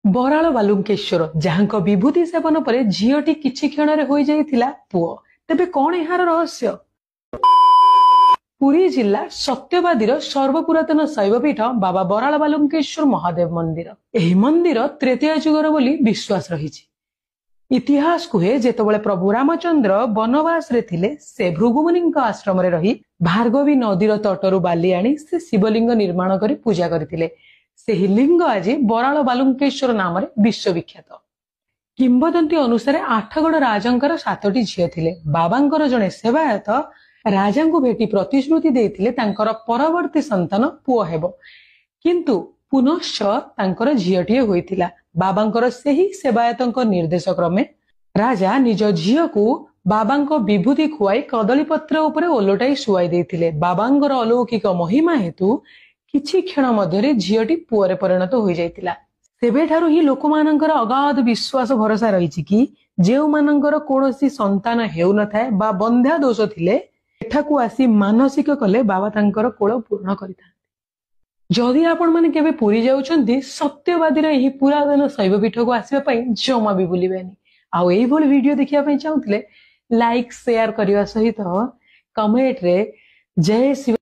बराल बालुंकेश्वर जहां विभूति सेवन पर झीटी किछि क्षण हो जाइथिला पुओ। तेबे कौन यार रहस्य? पुरी जिला सत्यवादीर सर्वपुरातन शैवपीठ बाबा बराल बालुंकेश्वर महादेव मंदिर। एही मंदिर तृतीय जुगर बोली विश्वास रहिछि। इतिहास कुहे जेतबेले प्रभु रामचंद्र वनवास रे थिले से भृगुमुनि आश्रम रे रही भार्गवी नदीर तटरु बाली आनी से शिवलिंग निर्माण करी पूजा करथिले। सेही लिंग आज बराल बालुंकेश्वर नाम विश्वविख्यात। किंबदंती अनुसार आठगड़ राजंकर 7टी झियो थिले। बाबांकर जणे सेवायत राजांको भेटी प्रतिश्रुति देइथिले तांकर परवर्ती संतान पुओ हेबो, किंतु पुनश्च तांकर झियोटिए होइथिला। बाबांकर सेही सेवायतंको निर्देश क्रमे राजा निज झियोकु बाबांको विभूति खुआई कदली पत्र उपरे ओलटाई सुआई देइथिले। बाबांकर अलौकिक महिमा हेतु किछि क्षण मध्यरे झियोटी पुओरे परिणत होई जाइतिला। सेबेठारु ही लोकमानंकर अगाध विश्वास भरोसा रहिछि कि जेउ मानंकर कोनोसी संतान हेउ न थाए बा बंध्या दोष थिले एठाकू आसी मानसिक कले बाबा तांकर कोळ पूर्ण करिता। जदि आपण माने केबे पुरी जाउछन्ती सत्यवादीर एही पुरातन शैवपीठ को आसीबा पई जमा भी भूलिबेनी। आ एही भल वीडियो देखिया पई चाहुतले लाइक शेयर करिवा सहित कमेंट रे जय शिव